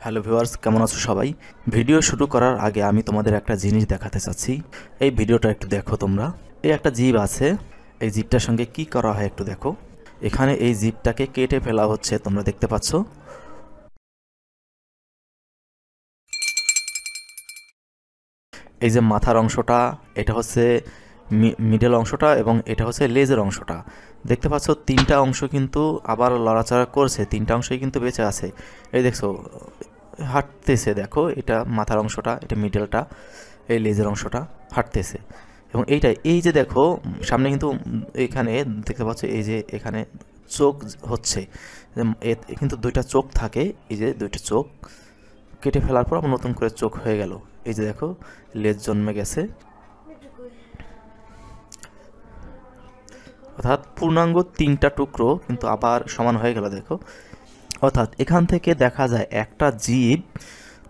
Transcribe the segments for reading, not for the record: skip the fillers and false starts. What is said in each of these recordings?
Hello viewers, কেমন আছো সবাই? ভিডিও শুরু করার আগে আমি তোমাদের একটা জিনিস দেখাতে চাচ্ছি। এই ভিডিওটা একটু দেখো তোমরা। এই একটা জীব আছে, এই জীবটার সঙ্গে কি করা হয় একটু দেখো। এখানে এই জীবটাকে কেটে ফেলা হচ্ছে, তোমরা দেখতে পাচ্ছ। এই যে মাথার অংশটা, এটা হচ্ছে মিডল অংশটা এবং এটা হচ্ছে লেজের অংশটা। দেখতে পাচ্ছ তিনটা অংশ কিন্তু আবার লড়াচড়া করছে, তিনটা অংশই কিন্তু বেঁচে আছে। এই দেখছো হাঁটতেছে, দেখো এটা মাথার অংশটা, এটা মিডলটা, এই লেজের অংশটা হাঁটতেছে। এবং এই যে দেখো সামনে কিন্তু এখানে দেখতে পাচ্ছ, এই যে এখানে চোখ হচ্ছে, কিন্তু দুইটা চোখ থাকে। এই যে দুইটা চোখ কেটে ফেলার পর আবার নতুন করে চোখ হয়ে গেল। এই যে দেখো লেজ জন্মে গেছে, অর্থাৎ পূর্ণাঙ্গ তিনটা টুকরো কিন্তু আবার সমান হয়ে গেল দেখো। অর্থাৎ এখান থেকে দেখা যায় একটা জীব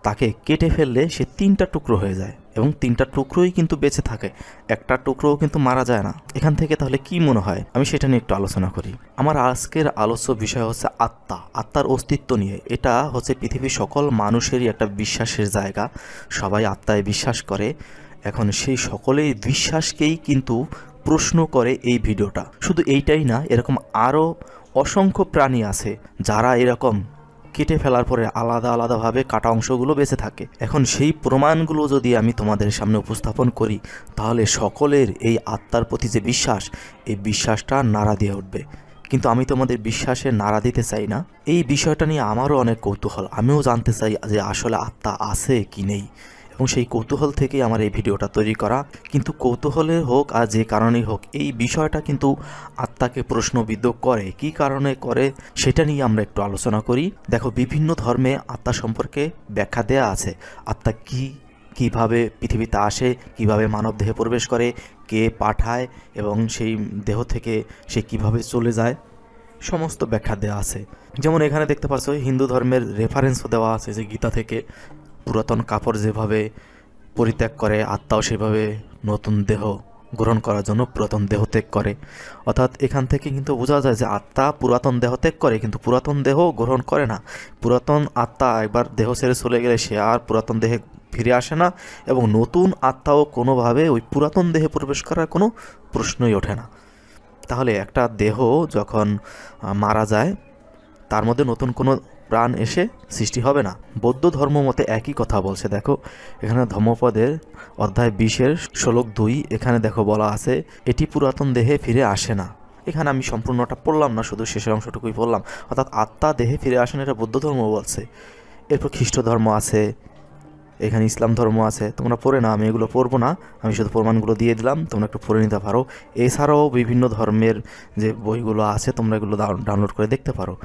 তাকে কেটে ফেললে সে তিনটা টুকরো হয়ে যায় এবং তিনটা টুকরোই কিন্তু বেঁচে থাকে, একটা টুকরোও কিন্তু মারা যায় না। এখান থেকে তাহলে কি মনে হয়, আমি সেটা নিয়ে একটু আলোচনা করি। আমার আজকের আলোচ্য বিষয় হচ্ছে আত্মা, আত্মার অস্তিত্ব নিয়ে। এটা হচ্ছে পৃথিবীর সকল মানুষেরই একটা বিশ্বাসের জায়গা, সবাই আত্মায় বিশ্বাস করে। এখন সেই সকলেই বিশ্বাসকেই কিন্তু প্রশ্ন করে এই ভিডিওটা। শুধু এইটাই না, এরকম আরও অসংখ্য প্রাণী আছে যারা এরকম কেটে ফেলার পরে আলাদা আলাদাভাবে কাটা অংশগুলো বেঁচে থাকে। এখন সেই প্রমাণগুলো যদি আমি তোমাদের সামনে উপস্থাপন করি, তাহলে সকলের এই আত্মার প্রতি যে বিশ্বাস, এই বিশ্বাসটা নাড়া দিয়ে উঠবে। কিন্তু আমি তোমাদের বিশ্বাসে নাড়া দিতে চাই না। এই বিষয়টা নিয়ে আমারও অনেক কৌতূহল, আমিও জানতে চাই যে আসলে আত্মা আছে কি নেই, এবং সেই কৌতূহল থেকেই আমার এই ভিডিওটা তৈরি করা। কিন্তু কৌতূহলের হোক আর যে কারণেই হোক, এই বিষয়টা কিন্তু আত্মাকে প্রশ্নবিদ্ধ করে। কি কারণে করে সেটা নিয়ে আমরা একটু আলোচনা করি। দেখো, বিভিন্ন ধর্মে আত্মা সম্পর্কে ব্যাখ্যা দেয়া আছে। আত্মা কি, কিভাবে পৃথিবীতে আসে, কিভাবে মানব দেহে প্রবেশ করে, কে পাঠায় এবং সেই দেহ থেকে সে কিভাবে চলে যায়, সমস্ত ব্যাখ্যা দেওয়া আছে। যেমন এখানে দেখতে পাচ্ছ হিন্দু ধর্মের রেফারেন্সও দেওয়া আছে, যে গীতা থেকে পুরাতন কাপড় যেভাবে পরিত্যাগ করে, আত্মাও সেভাবে নতুন দেহ গ্রহণ করার জন্য পুরাতন দেহ ত্যাগ করে। অর্থাৎ এখান থেকে কিন্তু বোঝা যায় যে আত্মা পুরাতন দেহ ত্যাগ করে, কিন্তু পুরাতন দেহ গ্রহণ করে না। পুরাতন আত্মা একবার দেহ ছেড়ে চলে গেলে সে আর পুরাতন দেহে ফিরে আসে না, এবং নতুন আত্মাও কোনোভাবে ওই পুরাতন দেহে প্রবেশ করার কোনো প্রশ্নই ওঠে না। তাহলে একটা দেহ যখন মারা যায়, তার মধ্যে নতুন কোনো প্রাণ এসে সৃষ্টি হবে না। বৌদ্ধ ধর্ম মতে একই কথা বলছে। দেখো এখানে ধম্মপদের অধ্যায় 20-এর শ্লোক 2, এখানে দেখো বলা আছে, এটি পুরাতন দেহে ফিরে আসে না। এখানে আমি সম্পূর্ণটা পড়লাম না, শুধু শেষের অংশটুকুই পড়লাম। অর্থাৎ আত্মা দেহে ফিরে আসে না, এটা বৌদ্ধ ধর্ম বলছে। এরপর খ্রিস্ট ধর্ম আছে, এখানে ইসলাম ধর্ম আছে, তোমরা পড়ে না, আমি এগুলো পড়বো না, আমি শুধু প্রমাণগুলো দিয়ে দিলাম, তোমরা একটু পড়ে নিতে পারো। এছাড়াও বিভিন্ন ধর্মের যে বইগুলো আছে তোমরা এগুলো ডাউনলোড করে দেখতে পারো।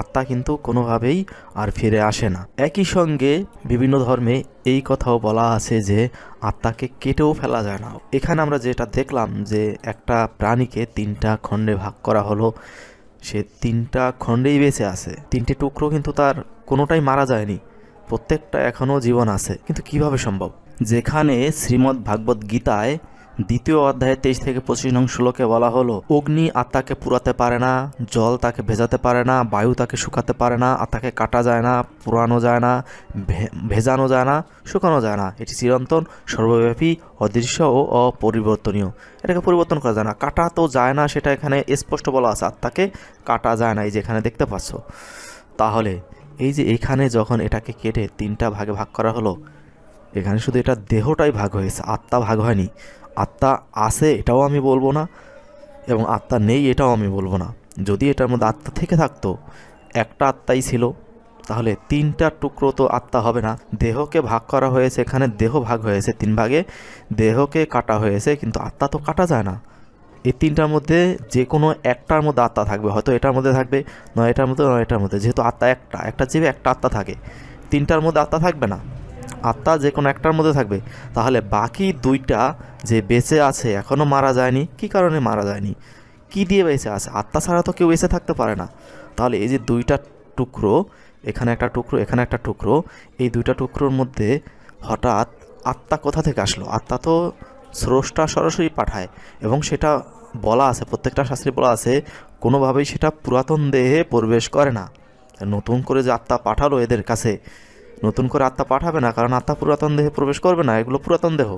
আত্মা কিন্তু কোনোভাবেই আর ফিরে আসে না। একই সঙ্গে বিভিন্ন ধর্মে এই কথাও বলা আছে যে আত্মাকে কেটেও ফেলা যায় না। এখানে আমরা যেটা দেখলাম যে একটা প্রাণীকে তিনটা খণ্ডে ভাগ করা হলো, সে তিনটা খণ্ডেই বেঁচে আছে, তিনটে টুকরো, কিন্তু তার কোনোটাই মারা যায়নি, প্রত্যেকটা এখনও জীবন আছে। কিন্তু কিভাবে সম্ভব? যেখানে শ্রীমদ্ ভাগবত গীতায় 2য় অধ্যায়ে 23 থেকে 25 নং শ্লোকে বলা হলো, অগ্নি আত্মাকে পুরাতে পারে না, জল তাকে ভেজাতে পারে না, বায়ু তাকে শুকাতে পারে না, আত্মাকে কাটা যায় না, পুরানো যায় না, ভেজানো যায় না, শুকানো যায় না, এটি চিরন্তন, সর্বব্যাপী, অদৃশ্য ও অপরিবর্তনীয়। এটাকে পরিবর্তন করা যায় না, কাটা তো যায় না, সেটা এখানে স্পষ্ট বলা আছে, আত্মাকে কাটা যায় না, এই যে এখানে দেখতে পাচ্ছ। তাহলে এই যে এখানে যখন এটাকে কেটে তিনটা ভাগে ভাগ করা হলো, এখানে শুধু এটা দেহটাই ভাগ হয়েছে, আত্মা ভাগ হয়নি। আত্মা আছে এটাও আমি বলবো না, এবং আত্মা নেই এটাও আমি বলবো না। যদি এটার মধ্যে আত্মা থেকে থাকতো, একটা আত্মাই ছিল, তাহলে তিনটা টুকরো তো আত্মা হবে না। দেহকে ভাগ করা হয়েছে, এখানে দেহ ভাগ হয়েছে 3 ভাগে, দেহকে কাটা হয়েছে, কিন্তু আত্মা তো কাটা যায় না। এই তিনটার মধ্যে যে কোনো একটার মধ্যে আত্মা থাকবে, হয়তো এটার মধ্যে থাকবে, নয় এটার মধ্যে, নয় এটার মধ্যে। যেহেতু আত্মা একটা জীবে একটা আত্মা থাকে, তিনটার মধ্যে আত্মা থাকবে না, আত্মা যে কোনো একটার মধ্যে থাকবে। তাহলে বাকি দুইটা যে বেঁচে আছে, এখনও মারা যায়নি, কি কারণে মারা যায়নি, কি দিয়ে বেঁচে আছে? আত্মা ছাড়া তো কেউ বেঁচে থাকতে পারে না। তাহলে এই যে দুইটা টুকরো, এখানে একটা টুকরো, এখানে একটা টুকরো, এই দুইটা টুকরোর মধ্যে হঠাৎ আত্মা কোথা থেকে আসলো? আত্মা তো স্রষ্টা সরাসরি পাঠায়, এবং সেটা বলা আছে, প্রত্যেকটা শাস্ত্রে বলা আছে, কোনোভাবেই সেটা পুরাতন দেহে প্রবেশ করে না। নতুন করে যে আত্মা পাঠালো এদের কাছে, নতুন করে আত্মা পাঠাবে না, কারণ আত্মা পুরাতন দেহে প্রবেশ করবে না, এগুলো পুরাতন দেহ।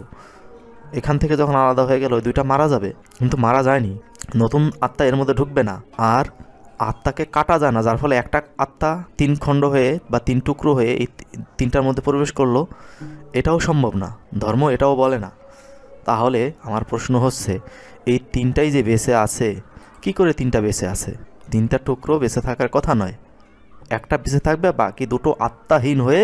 এখান থেকে যখন আলাদা হয়ে গেল ওই দুইটা মারা যাবে, কিন্তু মারা যায়নি, নতুন আত্মা এর মধ্যে ঢুকবে না। আর আত্মাকে কাটা যায় না, যার ফলে একটা আত্মা 3 খণ্ড হয়ে বা 3 টুকরো হয়ে এই 3টার মধ্যে প্রবেশ করলো, এটাও সম্ভব না, ধর্ম এটাও বলে না। তাহলে আমার প্রশ্ন হচ্ছে, এই 3টাই যে বেঁচে আছে, কি করে 3টা বেঁচে আছে? 3টা টুকরো বেঁচে থাকার কথা নয়, একটা বেঁচে থাকবে, বাকি দুটো আত্মাহীন হয়ে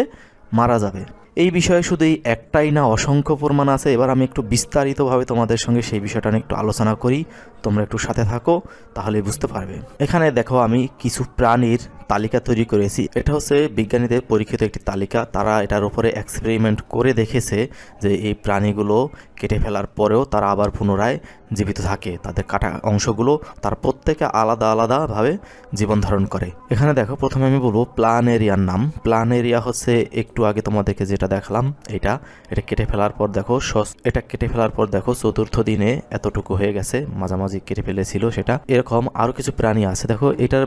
মারা যাবে। এই বিষয়ে শুধু এই একটাই না, অসংখ্য প্রমাণ আছে। এবার আমি একটু বিস্তারিতভাবে তোমাদের সঙ্গে সেই বিষয়টা নিয়ে একটু আলোচনা করি, তোমরা একটু সাথে থাকো, তাহলে বুঝতে পারবে। এখানে দেখো আমি কিছু প্রাণীর তালিকা তৈরি করেছি। এটা হচ্ছে বিজ্ঞানীদের পরীক্ষিত একটি তালিকা। তারা এটার উপরে এক্সপেরিমেন্ট করে দেখেছে যে এই প্রাণীগুলো কেটে ফেলার পরেও তারা আবার পুনরায় জীবিত থাকে, তাদের কাটা অংশগুলো তার প্রত্যেকে আলাদা আলাদাভাবে জীবন ধারণ করে। এখানে দেখো প্রথমে আমি বলবো প্ল্যানেরিয়ার নাম। প্ল্যানেরিয়া হচ্ছে একটু আগে তোমাদেরকে যেটা দেখালাম, এটা কেটে ফেলার পর দেখো এটা কেটে ফেলার পর দেখো 4র্থ দিনে এতটুকু হয়ে গেছে, মাঝামাঝি কেটে ফেলেছিল সেটা। এরকম আরও কিছু প্রাণী আছে, দেখো এটার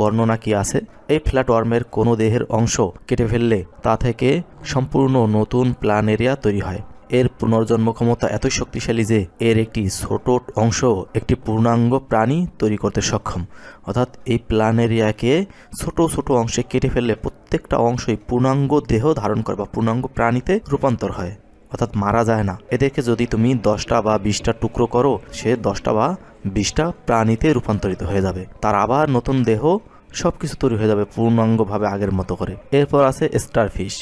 বর্ণনা কি আছে। এই ফ্ল্যাটওয়ার্মের কোনো দেহের অংশ কেটে ফেললে তা থেকে সম্পূর্ণ নতুন প্ল্যানেরিয়া তৈরি হয়। এর পুনর্জন্ম ক্ষমতা এতই শক্তিশালী যে এর একটি ছোট অংশ একটি পূর্ণাঙ্গ প্রাণী তৈরি করতে সক্ষম। অর্থাৎ এই প্ল্যানেরিয়াকে ছোট ছোট অংশে কেটে ফেললে প্রত্যেকটা অংশই পূর্ণাঙ্গ দেহ ধারণ করে বা পূর্ণাঙ্গ প্রাণীতে রূপান্তর হয়, অর্থাৎ মারা যায় না। এদেরকে যদি তুমি 10টা বা 20টা টুকরো করো, সে 10টা বা 20টা প্রাণীতে রূপান্তরিত হয়ে যাবে, তার আবার নতুন দেহ সবকিছু তৈরি হয়ে যাবে পূর্ণাঙ্গভাবে আগের মতো করে। এরপর আছে স্টারফিশ।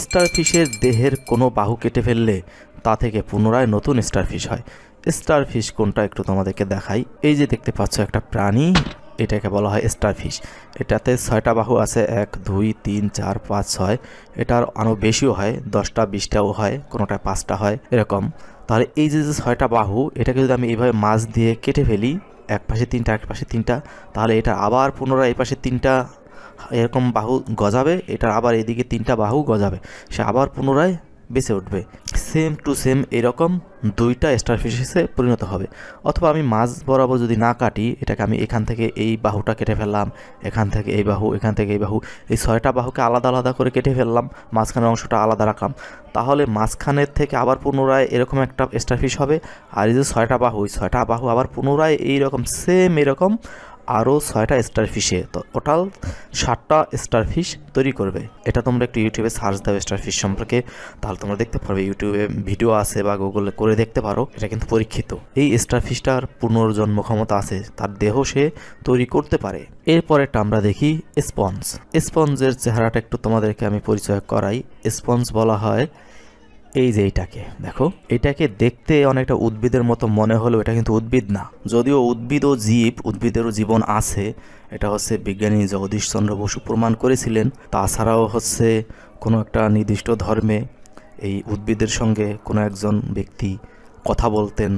স্টারফিশের দেহের কোনো বাহু কেটে ফেললে তা থেকে পুনরায় নতুন স্টারফিশ হয়। স্টারফিশ কোনটা একটু তোমাদেরকে দেখাই। এই যে দেখতে পাচ্ছ একটা প্রাণী, এটাকে বলা হয় স্টারফিশ। এটাতে 6টা বাহু আছে, 1 2 3 4 5 6, এটার আরও বেশিও হয়, 10টা 20টাও হয়, কোনোটা 5টা হয় এরকম। তাহলে এই যে 6টা বাহু, এটাকে যদি আমি এইভাবে মাছ দিয়ে কেটে ফেলি, এক পাশে 3টা এক পাশে 3টা, তাহলে এটা আবার পুনরায় এই পাশে 3টা এরকম বাহু গজাবে, এটার আবার এদিকে 3টা বাহু গজাবে, সে আবার পুনরায় বেঁচে উঠবে। সেম টু সেম এরকম 2টা স্টারফিশে পরিণত হবে। অথবা আমি মাছ বরাবর যদি না কাটি, এটাকে আমি এখান থেকে এই বাহুটা কেটে ফেললাম, এখান থেকে এই বাহু, এখান থেকে এই বাহু, এই 6টা বাহুকে আলাদা আলাদা করে কেটে ফেললাম, মাঝখানের অংশটা আলাদা রাখলাম, তাহলে মাঝখানের থেকে আবার পুনরায় এরকম একটা স্টারফিশ হবে। আর এই যে 6টা বাহু, এই 6টা বাহু আবার পুনরায় এইরকম সেম এরকম আরও 6টা স্টারফিশে, তো টোটাল 7টা স্টারফিশ তৈরি করবে। এটা তোমরা একটু ইউটিউবে সার্চ দাও স্টারফিশ সম্পর্কে, তাহলে তোমরা দেখতে পারবে, ইউটিউবে ভিডিও আছে বা গুগলে করে দেখতে পারো, এটা কিন্তু পরীক্ষিত। এই স্টারফিশটার পুনর্জন্ম ক্ষমতা আছে, তার দেহ সে তৈরি করতে পারে। এরপরেরটা আমরা দেখি স্পঞ্জ। স্পঞ্জের চেহারাটা একটু তোমাদেরকে আমি পরিচয় করাই। স্পঞ্জ বলা হয় এই যে এইটাকে দেখো, এটাকে দেখতে অনেকটা উদ্ভিদের মতো মনে হলেও এটা কিন্তু উদ্ভিদ না। যদিও উদ্ভিদ ও জীব, উদ্ভিদেরও জীবন আছে, এটা হচ্ছে বিজ্ঞানী জগদীশচন্দ্র বসু প্রমাণ করেছিলেন। তাছাড়াও হচ্ছে কোনো একটা নির্দিষ্ট ধর্মে এই উদ্ভিদের সঙ্গে কোনো একজন ব্যক্তি কথা বলতেন,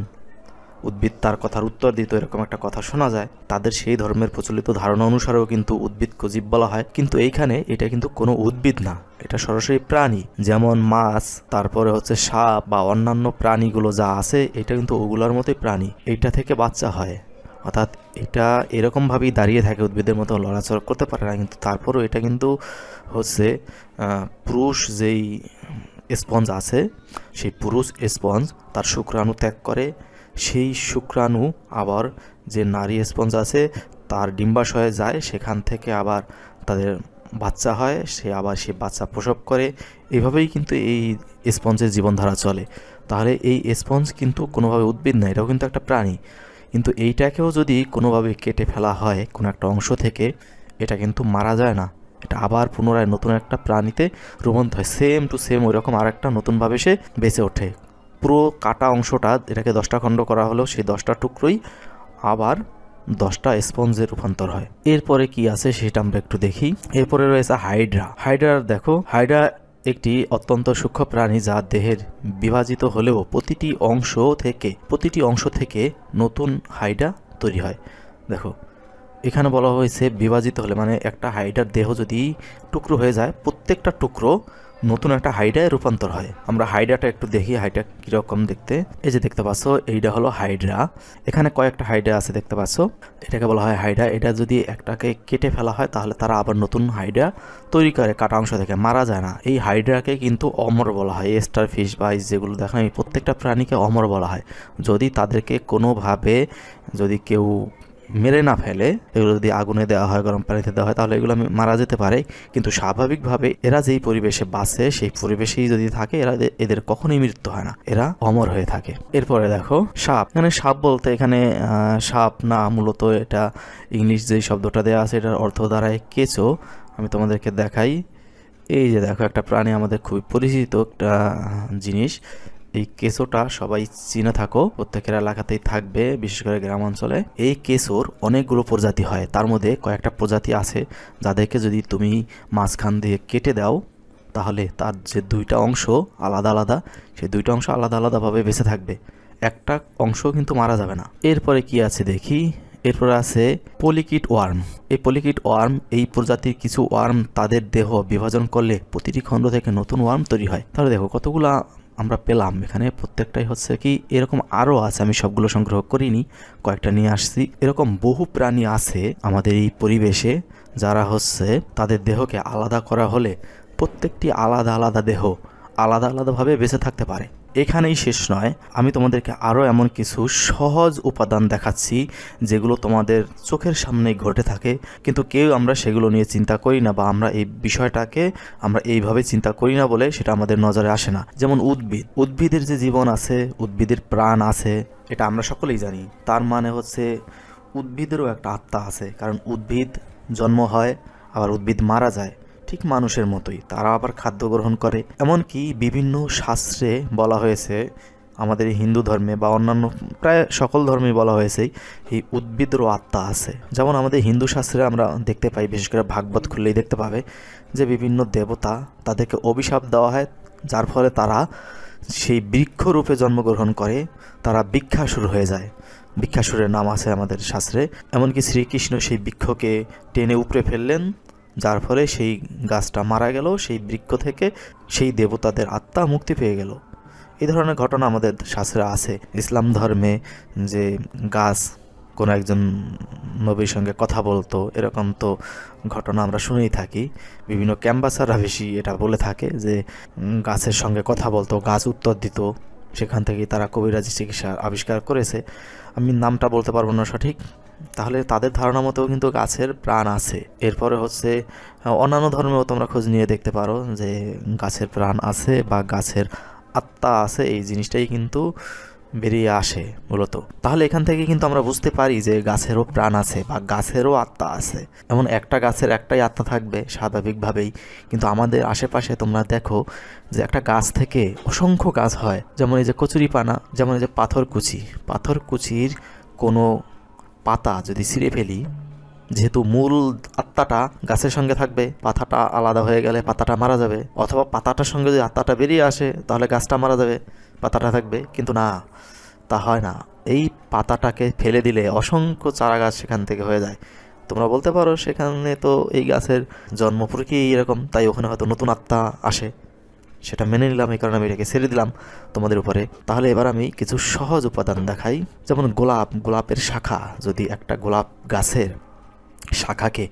উদ্ভিদ তার কথার উত্তর দিত, এরকম একটা কথা শোনা যায়। তাদের সেই ধর্মের প্রচলিত ধারণা অনুসারেও কিন্তু উদ্ভিদকে জীব বলা হয়, কিন্তু এইখানে এটা কিন্তু কোনো উদ্ভিদ না, এটা সরাসরি প্রাণী। যেমন মাছ, তারপরে হচ্ছে সাপ বা অন্যান্য প্রাণীগুলো যা আছে, এটা কিন্তু ওগুলোর মতোই প্রাণী। এইটা থেকে বাচ্চা হয়, অর্থাৎ এটা এরকমভাবেই দাঁড়িয়ে থাকে, উদ্ভিদের মতো লড়াচড়া করতে পারে না, কিন্তু তারপরেও এটা কিন্তু হচ্ছে পুরুষ যেই স্পঞ্জ আছে, সেই পুরুষ স্পঞ্জ তার শুক্রাণু ত্যাগ করে, সেই শুক্রাণু আবার যে নারী স্পঞ্জ আছে তার ডিম্বাশয়ে যায়, সেখান থেকে আবার তাদের বাচ্চা হয়, সে আবার সে বাচ্চা প্রসব করে। এভাবেই কিন্তু এই স্পঞ্জের জীবনধারা চলে। তাহলে এই স্পঞ্জ কিন্তু কোনোভাবে উদ্ভিদ না, এটাও কিন্তু একটা প্রাণী। কিন্তু এইটাকেও যদি কোনোভাবে কেটে ফেলা হয় কোনো একটা অংশ থেকে, এটা কিন্তু মারা যায় না, এটা আবার পুনরায় নতুন একটা প্রাণীতে রূপান্তরিত হয়, সেম টু সেম ওই রকম আরেকটা নতুনভাবে সে বেঁচে ওঠে। পুরো কাটা অংশটা, এটাকে 10টা খণ্ড করা হলো, সেই 10টা টুকরোই আবার 10টা স্পঞ্জে রূপান্তর হয়। এরপরে কি আছে সেটা আমরা একটু দেখি। এরপরে রয়েছে হাইড্রা। হাইড্রার দেখো, হাইড্রা একটি অত্যন্ত সূক্ষ্ম প্রাণী যা দেহের বিভাজিত হলেও প্রতিটি অংশ থেকে নতুন হাইড্রা তৈরি হয়। দেখো এখানে বলা হয়েছে বিভাজিত হলে, মানে একটা হাইড্রার দেহ যদি টুকরো হয়ে যায়, প্রত্যেকটা টুকরো নতুন একটা হাইড্রায় রূপান্তর হয়। আমরা হাইড্রাটা একটু দেখি, হাইড্রা কীরকম দেখতে। এই যে দেখতে পাচ্ছ, এইটা হলো হাইড্রা। এখানে কয়েকটা হাইড্রা আছে দেখতে পাচ্ছ, এটাকে বলা হয় হাইড্রা। এটা যদি একটাকে কেটে ফেলা হয় তাহলে তারা আবার নতুন হাইড্রা তৈরি করে, কাটা অংশ থেকে, মারা যায় না। এই হাইড্রাকে কিন্তু অমর বলা হয়। স্টার ফিশ বা যেগুলো দেখেন, এই প্রত্যেকটা প্রাণীকে অমর বলা হয়। যদি তাদেরকে কোনোভাবে যদি কেউ মেরে না ফেলে, এগুলো যদি আগুনে দেওয়া হয়, গরম পানিতে দেওয়া হয়, তাহলে এগুলো মারা যেতে পারে। কিন্তু স্বাভাবিকভাবে এরা যেই পরিবেশে বাঁচে সেই পরিবেশেই যদি থাকে, এদের কখনোই মৃত্যু হয় না, এরা অমর হয়ে থাকে। এরপরে দেখো সাপ। এখানে সাপ বলতে এখানে সাপ না, মূলত এটা ইংলিশ যেই শব্দটা দেওয়া আছে এটার অর্থ দাঁড়ায় কেঁচো। আমি তোমাদেরকে দেখাই। এই যে দেখো, একটা প্রাণী আমাদের খুবই পরিচিত একটা জিনিস। এই কেঁচোটা সবাই চিনে থাকো, প্রত্যেকের এলাকাতেই থাকবে, বিশেষ করে গ্রাম অঞ্চলে। এই কেঁচোর অনেকগুলো প্রজাতি হয়, তার মধ্যে কয়েকটা প্রজাতি আছে যাদেরকে যদি তুমি মাঝখান দিয়ে কেটে দাও তাহলে তার যে দুইটা অংশ আলাদা আলাদা, সেই দুইটা অংশ আলাদা আলাদাভাবে বেঁচে থাকবে, একটা অংশ কিন্তু মারা যাবে না। এরপরে কি আছে দেখি। এরপর আছে পলিকিট ওয়ার্ম। এই পলিকিট ওয়ার্ম, এই প্রজাতির কিছু ওয়ার্ম তাদের দেহ বিভাজন করলে প্রতিটি খণ্ড থেকে নতুন ওয়ার্ম তৈরি হয়। তাহলে দেখো কতগুলা আমরা পেলাম এখানে। প্রত্যেকটাই হচ্ছে কি, এরকম আরও আছে, আমি সবগুলো সংগ্রহ করিনি, কয়েকটা নিয়ে আসছি। এরকম বহু প্রাণী আছে আমাদের এই পরিবেশে যারা হচ্ছে তাদের দেহকে আলাদা করা হলে প্রত্যেকটি আলাদা আলাদা দেহ আলাদা আলাদাভাবে বেঁচে থাকতে পারে। এখানেই শেষ নয়, আমি তোমাদেরকে আরও এমন কিছু সহজ উপাদান দেখাচ্ছি যেগুলো তোমাদের চোখের সামনেই ঘটে থাকে, কিন্তু কেউ আমরা সেগুলো নিয়ে চিন্তা করি না, বা আমরা এই বিষয়টাকে আমরা এইভাবে চিন্তা করি না বলে সেটা আমাদের নজরে আসে না। যেমন উদ্ভিদের যে জীবন আছে, উদ্ভিদের প্রাণ আছে, এটা আমরা সকলেই জানি। তার মানে হচ্ছে উদ্ভিদেরও একটা আত্মা আছে, কারণ উদ্ভিদ জন্ম হয়, আবার উদ্ভিদ মারা যায়, ঠিক মানুষের মতোই তারা আবার খাদ্য গ্রহণ করে। এমনকি বিভিন্ন শাস্ত্রে বলা হয়েছে, আমাদের হিন্দু ধর্মে বা অন্যান্য প্রায় সকল ধর্মেই বলা হয়েছে এই উদ্ভিদেরও আত্মা আছে। যেমন আমাদের হিন্দু শাস্ত্রে আমরা দেখতে পাই, বিশেষ করে ভাগবত খুললেই দেখতে পাবে যে বিভিন্ন দেবতা তাদেরকে অভিশাপ দেওয়া হয়, যার ফলে তারা সেই বৃক্ষরূপে জন্মগ্রহণ করে, তারা বৃক্ষাসুর হয়ে যায়। বৃক্ষাসুরের নাম আছে আমাদের শাস্ত্রে। এমনকি শ্রীকৃষ্ণ সেই বৃক্ষকে টেনে উপড়ে ফেললেন, যার ফলে সেই গাছটা মারা গেল, সেই বৃক্ষ থেকে সেই দেবতাদের আত্মা মুক্তি পেয়ে গেল। এই ধরনের ঘটনা আমাদের শাস্ত্রে আছে। ইসলাম ধর্মে যে গাছ কোনো একজন নবীর সঙ্গে কথা বলতো, এরকম তো ঘটনা আমরা শুনেই থাকি। বিভিন্ন ক্যাম্বাসাররা বেশি এটা বলে থাকে যে গাছের সঙ্গে কথা বলতো, গাছ উত্তর দিত, সেখান থেকেই তারা কবিরাজি চিকিৎসা আবিষ্কার করেছে। আমি নামটা বলতে পারবো না সঠিক। তাহলে তাদের ধারণা মতেও কিন্তু গাছের প্রাণ আছে। এরপরে হচ্ছে অন্যান্য ধর্মেও তোমরা খোঁজ নিয়ে দেখতে পারো যে গাছের প্রাণ আছে বা গাছের আত্মা আছে, এই জিনিসটাই কিন্তু বেরিয়ে আসে মূলত। তাহলে এখান থেকে কিন্তু আমরা বুঝতে পারি যে গাছেরও প্রাণ আছে বা গাছেরও আত্মা আছে। এমন একটা গাছের একটাই আত্মা থাকবে স্বাভাবিকভাবেই, কিন্তু আমাদের আশেপাশে তোমরা দেখো যে একটা গাছ থেকে অসংখ্য গাছ হয়। যেমন এই যে কচুরিপানা, যেমন এই যে পাথরকুচির কোনো পাতা যদি ছিঁড়ে ফেলি, যেহেতু মূল আত্মাটা গাছের সঙ্গে থাকবে, পাতাটা আলাদা হয়ে গেলে পাতাটা মারা যাবে, অথবা পাতাটার সঙ্গে যদি আত্মাটা বেরিয়ে আসে তাহলে গাছটা মারা যাবে, পাতাটা থাকবে। কিন্তু না, তা হয় না। এই পাতাটাকে ফেলে দিলে অসংখ্য চারা গাছ সেখান থেকে হয়ে যায়। তোমরা বলতে পারো সেখানে তো এই গাছের জন্ম প্রক্রিয়া এরকম, তাই ওখানে হয়তো নতুন আত্মা আসে। সেটা মেনে নিলাম, এই কারণে আমি এটাকে ছেড়ে দিলাম তোমাদের উপরে। তাহলে এবার আমি কিছু সহজ উপাদান দেখাই। যেমন গোলাপের শাখা, যদি একটা গোলাপ গাছের শাখাকে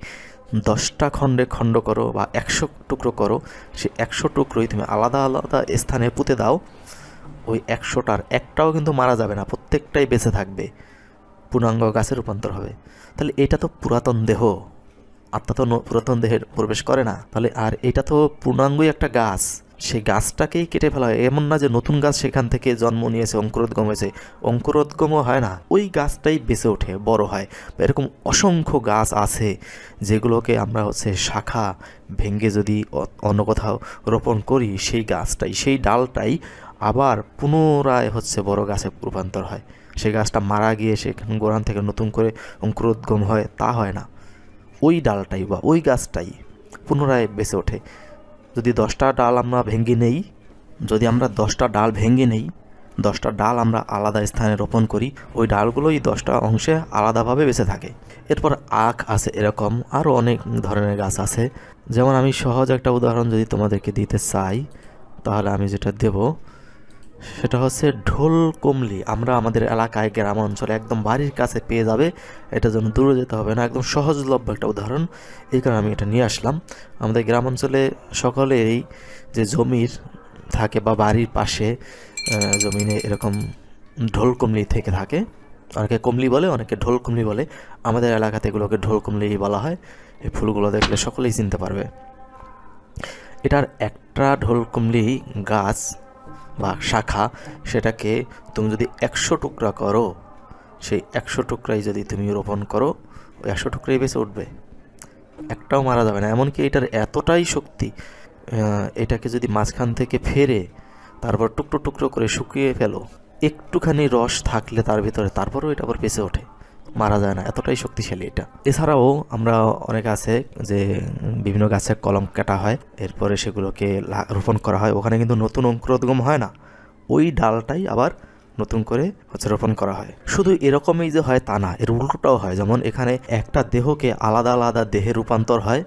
10টা খণ্ডে খণ্ড করো বা 100 টুকরো করো, সে 100 টুকরোই তুমি আলাদা আলাদা স্থানে পুঁতে দাও, ওই 100টার একটাও কিন্তু মারা যাবে না, প্রত্যেকটাই বেঁচে থাকবে, পূর্ণাঙ্গ গাছে রূপান্তর হবে। তাহলে এটা তো পুরাতন দেহ, আত্মা তো পুরাতন দেহের প্রবেশ করে না। তাহলে আর এটা তো পূর্ণাঙ্গই একটা গাছ, সেই গাছটাকেই কেটে ফেলা হয়। এমন না যে নতুন গাছ সেখান থেকে জন্ম নিয়েছে, অঙ্কুরোদ্গম হয়েছে, অঙ্কুরোদ্গমও হয় না, ওই গাছটাই বেঁচে ওঠে, বড় হয়। এরকম অসংখ্য গাছ আছে যেগুলোকে আমরা হচ্ছে শাখা ভেঙে যদি অন্য কোথাও রোপণ করি, সেই গাছটাই, সেই ডালটাই আবার পুনরায় হচ্ছে বড় গাছে রূপান্তর হয়। সেই গাছটা মারা গিয়ে সেখানে গোড়ান থেকে নতুন করে অঙ্কুরোদ্গম হয়, তা হয় না। ওই ডালটাই বা ওই গাছটাই পুনরায় বেঁচে ওঠে। যদি 10টা ডাল আমরা ভেঙে নেই, যদি আমরা 10টা ডাল ভেঙে নেই, 10টা ডাল আমরা আলাদা স্থানে রোপণ করি, ওই ডালগুলোই 10টা অংশে আলাদাভাবে বেঁচে থাকে। এরপর আখ আছে, এরকম আরও অনেক ধরনের গাছ আছে। যেমন আমি সহজ একটা উদাহরণ যদি তোমাদেরকে দিতে চাই, তাহলে আমি যেটা দেব সেটা হচ্ছে ঢোল কমলি। আমরা আমাদের এলাকায় গ্রাম অঞ্চলে একদম বাড়ির কাছে পেয়ে যাবে, এটার জন্য দূরে যেতে হবে না, একদম সহজলভ্য একটা উদাহরণ, এই কারণে আমি এটা নিয়ে আসলাম। আমাদের গ্রাম অঞ্চলে সকলেই যে জমির থাকে বা বাড়ির পাশে জমিনে এরকম ঢোল কমলি থেকে থাকে, অনেকে কমলি বলে, অনেকে ঢোল কমলি বলে, আমাদের এলাকাতে এগুলোকে ঢোল কমলি বলা হয়। এই ফুলগুলো দেখলে সকলেই চিনতে পারবে। এটার একটা ঢোল কমলি গাছ বা শাখা, সেটাকে তুমি যদি 100 টুকরা করো, সেই 100 টুকরাই যদি তুমি রোপণ করো, ওই 100 টুকরাই বেঁচে উঠবে, একটাও মারা যাবে না। এমনকি এটার এতটাই শক্তি, এটাকে যদি মাঝখান থেকে ফেরে তারপর টুকরো টুকরো করে শুকিয়ে ফেলো, একটুখানি রস থাকলে তার ভিতরে, তারপরেও এটা আবার বেঁচে ওঠে, মারা যায় না, এতটাই শক্তিশালী এটা। এছাড়াও আমরা অনেক আছে যে বিভিন্ন গাছের কলম কাটা হয়, এরপরে সেগুলোকে রোপণ করা হয়, ওখানে কিন্তু নতুন অঙ্কুরোদ্গম হয় না, ওই ডালটাই আবার নতুন করে রোপণ করা হয়। শুধু এরকমই যে হয় তা না, এর উল্টোটাও হয়। যেমন এখানে একটা দেহকে আলাদা আলাদা দেহে রূপান্তর হয়,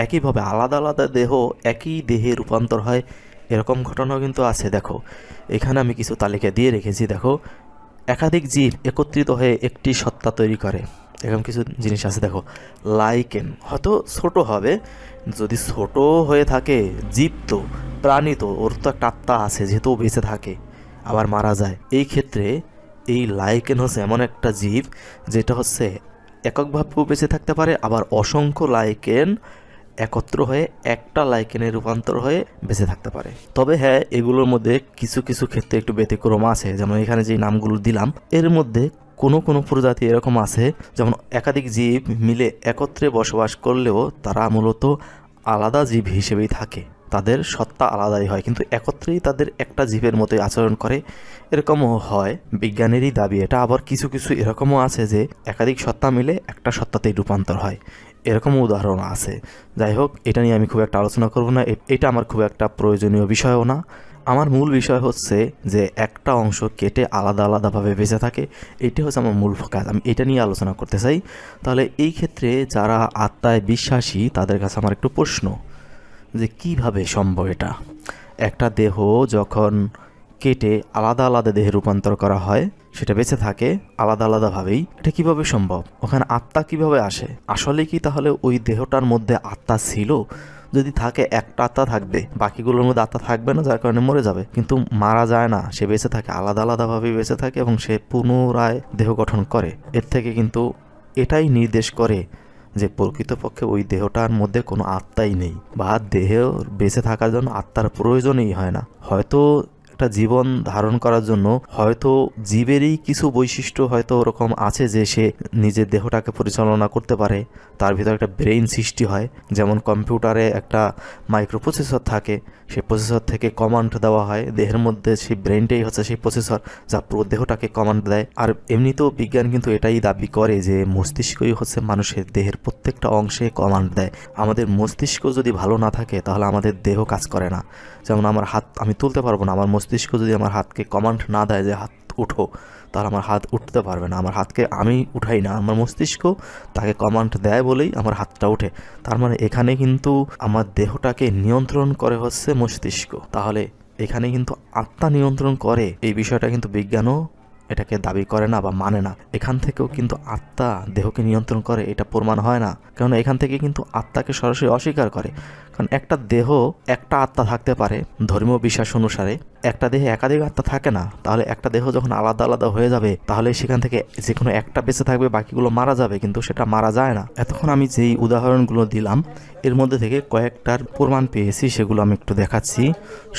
একইভাবে আলাদা আলাদা দেহ একই দেহে রূপান্তর হয়, এরকম ঘটনাও কিন্তু আছে। দেখো এখানে আমি কিছু তালিকা দিয়ে রেখেছি, দেখো একাধিক জীব একত্রিত হয়ে একটি সত্তা তৈরি করে, এরকম কিছু জিনিস আছে। দেখো লাইকেন হয়তো ছোট হবে, যদি ছোট হয়ে থাকে, জীব তো, প্রাণী তো, ওর তো একটা আত্মা আছে, যেহেতু বেঁচে থাকে আবার মারা যায়। এই ক্ষেত্রে এই লাইকেন হচ্ছে এমন একটা জীব যেটা হচ্ছে এককভাবেও বেঁচে থাকতে পারে, আবার অসংখ্য লাইকেন একত্র হয়ে একটা লাইকেনে রূপান্তর হয়ে বেঁচে থাকতে পারে। তবে হ্যাঁ, এগুলোর মধ্যে কিছু কিছু ক্ষেত্রে একটু ব্যতিক্রম আছে। যেমন এখানে যে নামগুলো দিলাম, এর মধ্যে কোনো কোনো প্রজাতি এরকম আছে, যেমন একাধিক জীব মিলে একত্রে বসবাস করলেও তারা মূলত আলাদা জীব হিসেবেই থাকে, তাদের সত্তা আলাদাই হয়, কিন্তু একত্রেই তাদের একটা জীবের মতোই আচরণ করে, এরকমও হয়, বিজ্ঞানেরই দাবি এটা। আবার কিছু কিছু এরকমও আছে যে একাধিক সত্তা মিলে একটা সত্তাতেই রূপান্তর হয়, এরকমও উদাহরণ আছে। যাই হোক, এটা নিয়ে আমি খুব একটা আলোচনা করব না, এটা আমার খুব একটা প্রয়োজনীয় বিষয়ও না। আমার মূল বিষয় হচ্ছে যে একটা অংশ কেটে আলাদা আলাদাভাবে বেঁচে থাকে, এইটা হচ্ছে আমার মূল ফোকাস, আমি এটা নিয়ে আলোচনা করতে চাই। তাহলে এই ক্ষেত্রে যারা আত্মায় বিশ্বাসী তাদের কাছে আমার একটু প্রশ্ন, যে কিভাবে সম্ভব এটা? একটা দেহ যখন কেটে আলাদা আলাদা দেহে রূপান্তর করা হয়, সেটা বেঁচে থাকে আলাদা আলাদাভাবেই, এটা কিভাবে সম্ভব? ওখানে আত্মা কিভাবে আসে? আসলে কি তাহলে ওই দেহটার মধ্যে আত্মা ছিল? যদি থাকে, একটা আত্মা থাকবে, বাকিগুলোর মধ্যে আত্মা থাকবে না, যার কারণে মরে যাবে। কিন্তু মারা যায় না, সে বেঁচে থাকে, আলাদা আলাদাভাবেই বেঁচে থাকে এবং সে পুনরায় দেহ গঠন করে। এর থেকে কিন্তু এটাই নির্দেশ করে যে প্রকৃতপক্ষে ওই দেহটার মধ্যে কোনো আত্মাই নেই, বা দেহ বেঁচে থাকার জন্য আত্মার প্রয়োজনই হয় না। হয়তো একটা জীবন ধারণ করার জন্য হয়তো জীবেরই কিছু বৈশিষ্ট্য হয়তো ওরকম আছে যে সে নিজের দেহটাকে পরিচালনা করতে পারে, তার ভিতরে একটা ব্রেইন সৃষ্টি হয়। যেমন কম্পিউটারে একটা মাইক্রোপ্রসেসর থাকে, সেই প্রসেসর থেকে কমান্ড দেওয়া হয়, দেহের মধ্যে সেই ব্রেইনটাই হচ্ছে সেই প্রসেসর যা পুরো দেহটাকে কমান্ড দেয়। আর এমনিতেও বিজ্ঞান কিন্তু এটাই দাবি করে যে মস্তিষ্কই হচ্ছে মানুষের দেহের প্রত্যেকটা অংশে কমান্ড দেয়। আমাদের মস্তিষ্ক যদি ভালো না থাকে তাহলে আমাদের দেহ কাজ করে না। যেমন আমার হাত আমি তুলতে পারবো না, আমার মস্তিষ্ক যদি আমার হাতকে কমান্ড না দেয় যে হাত উঠো, তাহলে আমার হাত উঠতে পারবে না। আমার হাতকে আমি উঠাই না, আমার মস্তিষ্ক তাকে কমান্ড দেয় বলেই আমার হাতটা ওঠে। তার মানে এখানে কিন্তু আমার দেহটাকে নিয়ন্ত্রণ করে হচ্ছে মস্তিষ্ক। তাহলে এখানে কিন্তু আত্মা নিয়ন্ত্রণ করে, এই বিষয়টা কিন্তু বিজ্ঞানও এটাকে দাবি করে না বা মানে না। এখান থেকেও কিন্তু আত্মা দেহকে নিয়ন্ত্রণ করে এটা প্রমাণ হয় না, কারণ এখান থেকে কিন্তু আত্মাকে সরাসরি অস্বীকার করে। কারণ একটা দেহ একটা আত্মা থাকতে পারে ধর্মীয় বিশ্বাস অনুসারে, একটা দেহে একাধিক আত্মা থাকে না। তাহলে একটা দেহ যখন আলাদা আলাদা হয়ে যাবে, তাহলে সেখান থেকে যে কোনো একটা বেঁচে থাকবে, বাকিগুলো মারা যাবে, কিন্তু সেটা মারা যায় না। এতক্ষণ আমি যেই উদাহরণগুলো দিলাম এর মধ্যে থেকে কয়েকটার প্রমাণ পেয়েছি, সেগুলো আমি একটু দেখাচ্ছি।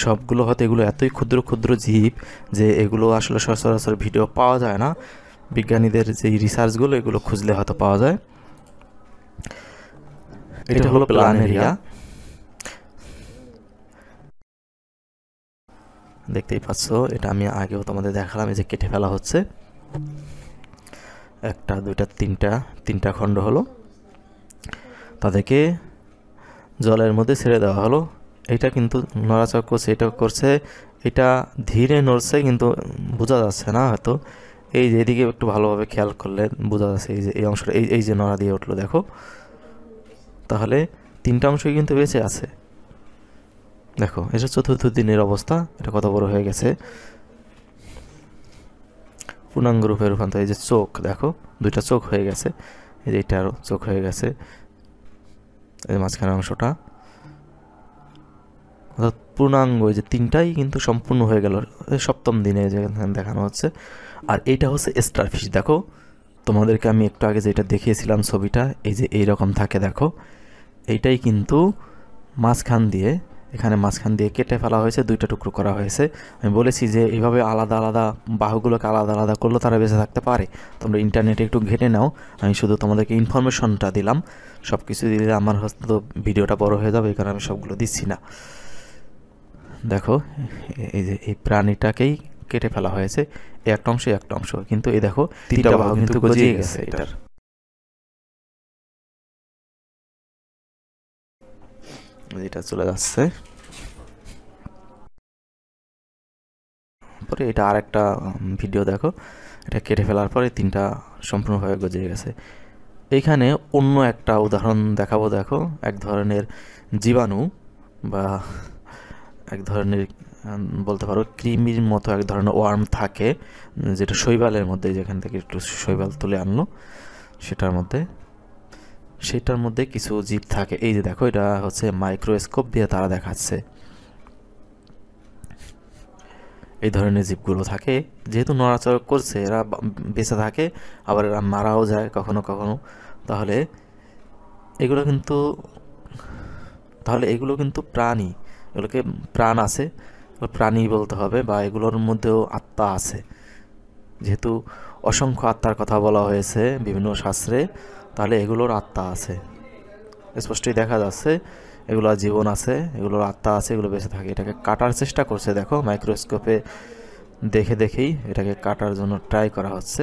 সবগুলো হয়তো এগুলো এতই ক্ষুদ্র ক্ষুদ্র জীব যে এগুলো আসলে সচরাচর ভিডিও পাওয়া যায় না। বিজ্ঞানীদের যেই রিসার্চগুলো এগুলো খুঁজলে হয়তো পাওয়া যায়। এটা হলো প্ল্যানেরিয়া, দেখতেই পাচ্ছ। এটা আমি আগেও তোমাদের দেখালাম, এই যে কেটে ফেলা হচ্ছে, একটা দুইটা তিনটা খণ্ড হলো, তাদেরকে জলের মধ্যে ছেড়ে দেওয়া হলো। এটা কিন্তু নড়াচড়া করছে, এটা করছে এটা ধীরে নড়ছে কিন্তু বোঝা যাচ্ছে না হয়তো। এই যে এদিকে একটু ভালোভাবে খেয়াল করলে বোঝা যাচ্ছে, এই যে এই অংশটা এই যে নড়া দিয়ে উঠলো দেখো। তাহলে 3টা অংশই কিন্তু বেঁচে আছে। দেখো এটা 4র্থ দিনের অবস্থা, এটা কত বড় হয়ে গেছে, পূর্ণাঙ্গ রূপে রূপান্তর। এই যে চোখ দেখো, 2টা চোখ হয়ে গেছে, এই যে এটা আরও চোখ হয়ে গেছে, এই মাঝখানের অংশটা, অর্থাৎ পূর্ণাঙ্গ এই যে 3টাই কিন্তু সম্পূর্ণ হয়ে গেল 7ম দিনে যেখানে দেখানো হচ্ছে। আর এইটা হচ্ছে স্টারফিশ। দেখো তোমাদেরকে আমি একটু আগে যেটা দেখিয়েছিলাম ছবিটা, এই যে এইরকম থাকে দেখো, এইটাই কিন্তু মাঝখান দিয়ে, এখানে মাঝখান দিয়ে কেটে ফেলা হয়েছে, 2টা টুকরো করা হয়েছে। আমি বলেছি যে এইভাবে আলাদা আলাদা বাহুগুলোকে আলাদা আলাদা করলে তারা বেঁচে থাকতে পারে। তোমরা ইন্টারনেটে একটু ঘেটে নাও, আমি শুধু তোমাদেরকে ইনফরমেশনটা দিলাম। সব কিছু দিলে আমার হয়তো ভিডিওটা বড় হয়ে যাবে, এই কারণে আমি সবগুলো দিচ্ছি না। দেখো এই যে এই প্রাণীটাকেই কেটে ফেলা হয়েছে, একটা অংশ, কিন্তু এই দেখো 3টা বাহু কিন্তু গজিয়ে গেছে এটার। এটা চলে যাচ্ছে পরে, এটা আর একটা ভিডিও দেখো, এটা কেটে ফেলার পরে 3টা সম্পূর্ণভাবে গজিয়ে গেছে। এইখানে অন্য একটা উদাহরণ দেখাবো। দেখো এক ধরনের জীবাণু বা এক ধরনের বলতে পারো কৃমির মতো এক ধরনের ওয়ার্ম থাকে, যেটা শৈবালের মধ্যে, যেখান থেকে একটু শৈবাল তুলে আনলো সেটার মধ্যে কিছু জীব থাকে। এই যে দেখো এটা হচ্ছে মাইক্রোস্কোপ দিয়ে তারা দেখাচ্ছে এই ধরনের জীবগুলো থাকে। যেহেতু নড়াচড়া করছে, এরা বেঁচে থাকে, আবার এরা মারাও যায় কখনো কখনো। তাহলে এগুলো কিন্তু প্রাণী, এগুলোকে প্রাণ আছে, প্রাণী বলতে হবে, বা এগুলোর মধ্যেও আত্মা আছে। যেহেতু অসংখ্য আত্মার কথা বলা হয়েছে বিভিন্ন শাস্ত্রে, তাহলে এগুলোর আত্মা আছে, স্পষ্টই দেখা যাচ্ছে এগুলোর জীবন আছে, এগুলোর আত্মা আছে, এগুলো বেঁচে থাকে। এটাকে কাটার চেষ্টা করছে, দেখো মাইক্রোস্কোপে দেখেই এটাকে কাটার জন্য ট্রাই করা হচ্ছে,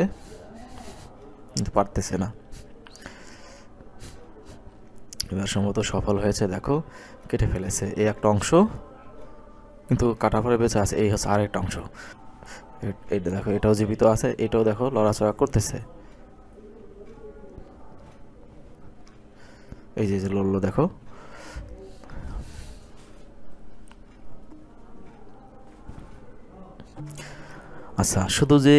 কিন্তু পারতেছে না। এবার সম্ভবত সফল হয়েছে, দেখো কেটে ফেলেছে এই একটা অংশ, কিন্তু কাটার পরে বেঁচে আছে। এই হচ্ছে আরেকটা অংশ, এইটা দেখো এটাও জীবিত আছে, এটাও দেখো লড়াচড়া করতেছে, এই যে লড়লো দেখো। আচ্ছা, শুধু যে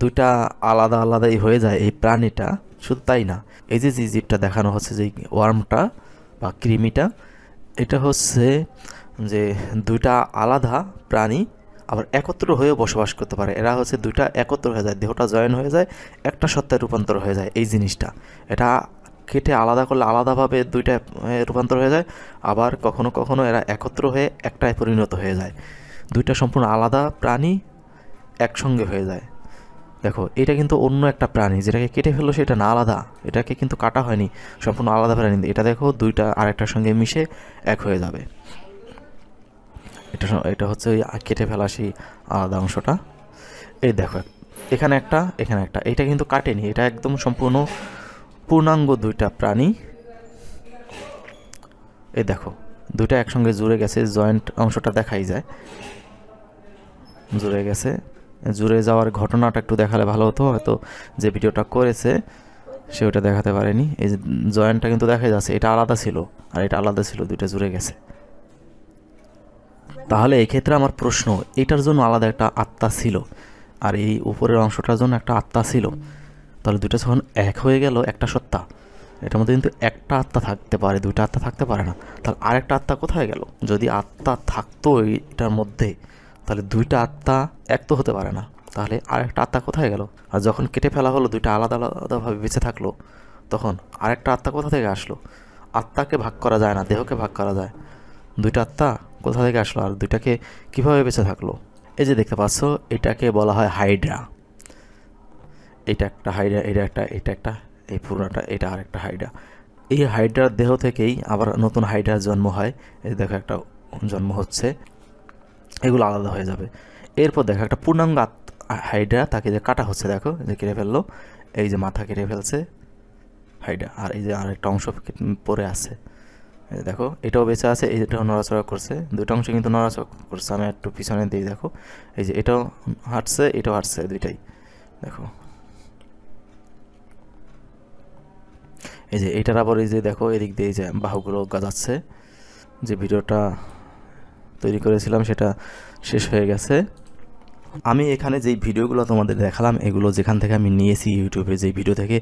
2টা আলাদা আলাদাই হয়ে যায় এই প্রাণীটা, শুধু তাই না, এই যে জীবটা দেখানো হচ্ছে, যে ওয়ার্মটা বা কৃমিটা, এটা হচ্ছে যে 2টা আলাদা প্রাণী আবার একত্র হয়েও বসবাস করতে পারে। এরা হচ্ছে 2টা একত্র হয়ে যায়, দেহটা জয়েন হয়ে যায়, একটা সত্তায় রূপান্তর হয়ে যায়। এই জিনিসটা, এটা কেটে আলাদা করলে আলাদাভাবে 2টা রূপান্তর হয়ে যায়, আবার কখনো কখনো এরা একত্র হয়ে একটায় পরিণত হয়ে যায়। 2টা সম্পূর্ণ আলাদা প্রাণী একসঙ্গে হয়ে যায়। দেখো এটা কিন্তু অন্য একটা প্রাণী, যেটাকে কেটে ফেললো সেটা না, আলাদা, এটাকে কিন্তু কাটা হয়নি, সম্পূর্ণ আলাদা প্রাণী। এটা দেখো 2টা আরেকটার সঙ্গে মিশে এক হয়ে যাবে। এটা হচ্ছে ওই কেটে ফেলা সেই আলাদা অংশটা। এই দেখো এখানে একটা, এটা কিন্তু কাটেনি, এটা একদম সম্পূর্ণ পূর্ণাঙ্গ 2টা প্রাণী। এই দেখো 2টা একসঙ্গে জুড়ে গেছে, জয়েন্ট অংশটা দেখাই যায়, জুড়ে গেছে। জুড়ে যাওয়ার ঘটনাটা একটু দেখালে ভালো হতো, হয়তো যে ভিডিওটা করেছে সে ওটা দেখাতে পারেনি। এই যে জয়েন্টটা কিন্তু দেখা যাচ্ছে, এটা আলাদা ছিল আর এটা আলাদা ছিল, 2টা জুড়ে গেছে। তাহলে এই ক্ষেত্রে আমার প্রশ্ন, এটার জন্য আলাদা একটা আত্মা ছিল আর এই উপরের অংশটার জন্য একটা আত্মা ছিল, তাহলে 2টা যখন এক হয়ে গেল একটা সত্তা, এটার মধ্যে কিন্তু একটা আত্মা থাকতে পারে, 2টা আত্মা থাকতে পারে না। তাহলে আরেকটা আত্মা কোথায় গেল? যদি আত্মা থাকতো এটার মধ্যে, তাহলে 2টা আত্মা এক তো হতে পারে না, তাহলে আরেকটা আত্মা কোথায় গেল? আর যখন কেটে ফেলা হলো, 2টা আলাদা আলাদাভাবে বেঁচে থাকলো, তখন আরেকটা আত্মা কোথা থেকে আসলো? আত্মাকে ভাগ করা যায় না, দেহকে ভাগ করা যায়, 2টা আত্মা কোথা থেকে আসলো আর 2টাকে কীভাবে বেঁচে থাকলো? এই যে দেখতে পাচ্ছ, এটাকে বলা হয় হাইড্রা। এটা একটা হাইড্রা, এটা একটা, এই পুরোটা, এটা আরেকটা হাইড্রা। এই হাইড্রার দেহ থেকেই আবার নতুন হাইড্রার জন্ম হয়। এই দেখো একটা জন্ম হচ্ছে, এগুলো আলাদা হয়ে যাবে। এরপর দেখো একটা পূর্ণাঙ্গ হাইড্রা, তাকে যে কাটা হচ্ছে, দেখো যে কেটে ফেললো, এই যে মাথা কেটে ফেলছে হাইড্রা, আর এই যে আরেকটা অংশ পরে আছে, এই দেখো এটাও বেঁচে আছে, এটাও নড়াচড়া করছে, দুটো অংশ কিন্তু নড়াচড়া করছে। আমি একটু পিছনে দিই, দেখো এই যে এটাও হাঁটছে, এটাও হাঁটছে, দুইটাই দেখো। এই যে এটার আবার এই যে দেখো এদিক দিয়ে যে বাহুগুলো গাজাচ্ছে। যে ভিডিওটা তৈরি করেছিলাম সেটা শেষ হয়ে গেছে। আমি এখানে যেই ভিডিওগুলো তোমাদের দেখালাম এগুলো যেখান থেকে আমি নিয়েছি ইউটিউবে, যেই ভিডিও থেকে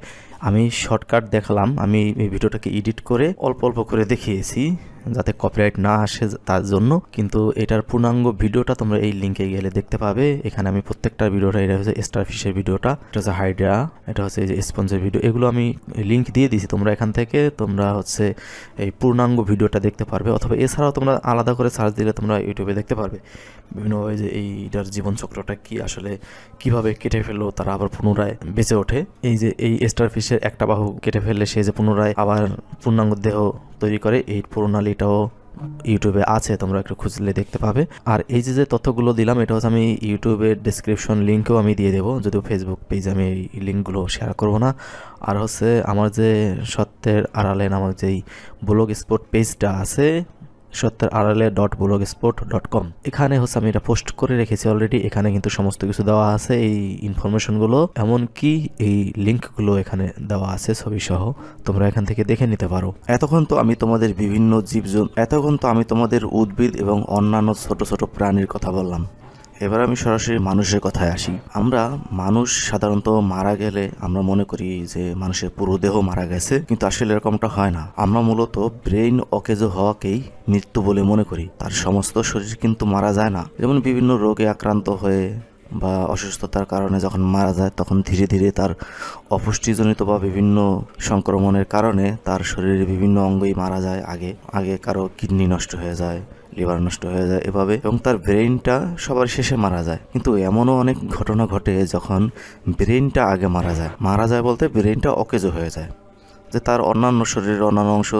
আমি শর্টকাট দেখালাম, আমি এই ভিডিওটাকে এডিট করে অল্প অল্প করে দেখিয়েছি যাতে কপিরাইট না আসে তার জন্য। কিন্তু এটার পূর্ণাঙ্গ ভিডিওটা তোমরা এই লিঙ্কে গেলে দেখতে পাবে। এখানে আমি প্রত্যেকটা ভিডিওটা, এটা হচ্ছে স্টারফিশের ভিডিওটা, এটা হচ্ছে হাইড্রা, এটা হচ্ছে এই যে স্পঞ্জের ভিডিও, এগুলো আমি লিঙ্ক দিয়ে দিয়েছি। তোমরা এখান থেকে তোমরা হচ্ছে এই পূর্ণাঙ্গ ভিডিওটা দেখতে পারবে, অথবা এছাড়াও তোমরা আলাদা করে সার্চ দিলে তোমরা ইউটিউবে দেখতে পারবে বিভিন্নভাবে যে এইটার জীবনচক্রটা কি, আসলে কিভাবে কেটে ফেললো তারা আবার পুনরায় বেঁচে ওঠে। এই যে এই স্টারফিশের একটা বাহু কেটে ফেললে সে যে পুনরায় আবার পূর্ণাঙ্গ দেহ তৈরি করে, এই প্রণালীটাও ইউটিউবে আছে, তোমরা একটু খুঁজলে দেখতে পাবে। আর এই যে তথ্যগুলো দিলাম এটা হচ্ছে আমি ইউটিউবের ডেসক্রিপশন লিঙ্কেও আমি দিয়ে দেবো, যদিও ফেসবুক পেজে আমি এই লিঙ্কগুলো শেয়ার করবো না। আর হচ্ছে আমার যে সত্যের আড়ালে নামক যেই ব্লগ স্পট পেজটা আছে, সত্যের আড়ালে .blogspot.com, এখানে হচ্ছে আমি এটা পোস্ট করে রেখেছি অলরেডি। এখানে কিন্তু সমস্ত কিছু দেওয়া আছে, এই ইনফরমেশনগুলো, এমনকি এই লিঙ্কগুলো এখানে দেওয়া আছে ছবি সহ, তোমরা এখান থেকে দেখে নিতে পারো। এতক্ষণ তো আমি তোমাদের উদ্ভিদ এবং অন্যান্য ছোট ছোট প্রাণীর কথা বললাম। এবার আমি সরাসরি মানুষের কথায় আসি। আমরা মানুষ সাধারণত মারা গেলে আমরা মনে করি যে মানুষের পুরো দেহ মারা গেছে, কিন্তু আসলে এরকমটা হয় না। আমরা মূলত ব্রেইন অকেজ হওয়াকেই মৃত্যু বলে মনে করি। তার সমস্ত শরীর কিন্তু মারা যায় না। যেমন বিভিন্ন রোগে আক্রান্ত হয়ে বা অসুস্থতার কারণে যখন মারা যায়, তখন ধীরে ধীরে তার অপুষ্টিজনিত বা বিভিন্ন সংক্রমণের কারণে তার শরীরের বিভিন্ন অঙ্গই মারা যায়। আগে কারো কিডনি নষ্ট হয়ে যায়, লিভার নষ্ট হয়ে যায় এভাবে, এবং তার ব্রেইনটা সবার শেষে মারা যায়। কিন্তু এমনও অনেক ঘটনা ঘটে যখন ব্রেইনটা আগে মারা যায় বলতে ব্রেইনটা অকেজো হয়ে যায়, যে তার অন্যান্য শরীরের অন্যান্য অংশ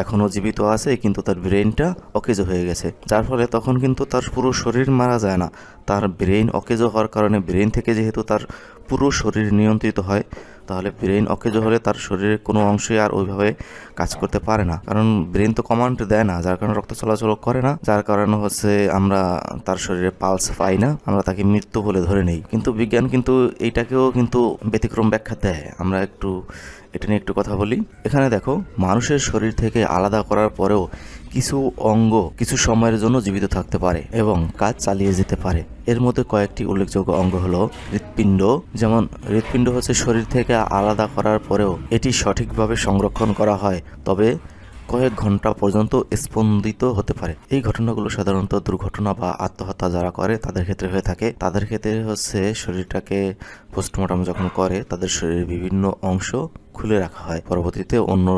এখনও জীবিত আছে কিন্তু তার ব্রেইনটা অকেজো হয়ে গেছে, যার ফলে তখন কিন্তু তার পুরো শরীর মারা যায় না। তার ব্রেইন অকেজো হওয়ার কারণে ব্রেইন থেকে যেহেতু তার পুরো শরীর নিয়ন্ত্রিত হয়, তাহলে ব্রেইন অকেজো হলে তার শরীরের কোনো অংশই আর ওইভাবে কাজ করতে পারে না, কারণ ব্রেইন তো কমান্ড দেয় না, যার কারণে রক্ত চলাচল করে না, যার কারণে হচ্ছে আমরা তার শরীরে পালস পাই না, আমরা তাকে মৃত্যু বলে ধরে নেই। কিন্তু বিজ্ঞান কিন্তু এইটাকেও কিন্তু ব্যতিক্রম ব্যাখ্যা দেয়। আমরা এটা নিয়ে একটু কথা বলি। এখানে দেখো, মানুষের শরীর থেকে আলাদা করার পরেও কিছু অঙ্গ কিছু সময়ের জন্য জীবিত থাকতে পারে এবং কাজ চালিয়ে যেতে পারে। এর মধ্যে কয়েকটি উল্লেখযোগ্য অঙ্গ হলো হৃৎপিণ্ড। যেমন হৃৎপিণ্ড হচ্ছে শরীর থেকে আলাদা করার পরেও এটি সঠিকভাবে সংরক্ষণ করা হয়, তবে কয়েক ঘন্টা পর্যন্ত স্পন্দিত হতে পারে। এই ঘটনাগুলো সাধারণত দুর্ঘটনা বা আত্মহত্যা যারা করে তাদের ক্ষেত্রে হয়ে থাকে। তাদের ক্ষেত্রে হচ্ছে শরীরটাকে পোস্টমর্টম যখন করে তাদের শরীরের বিভিন্ন অংশ খুলে রাখা হয়, পরবর্তীতে অন্য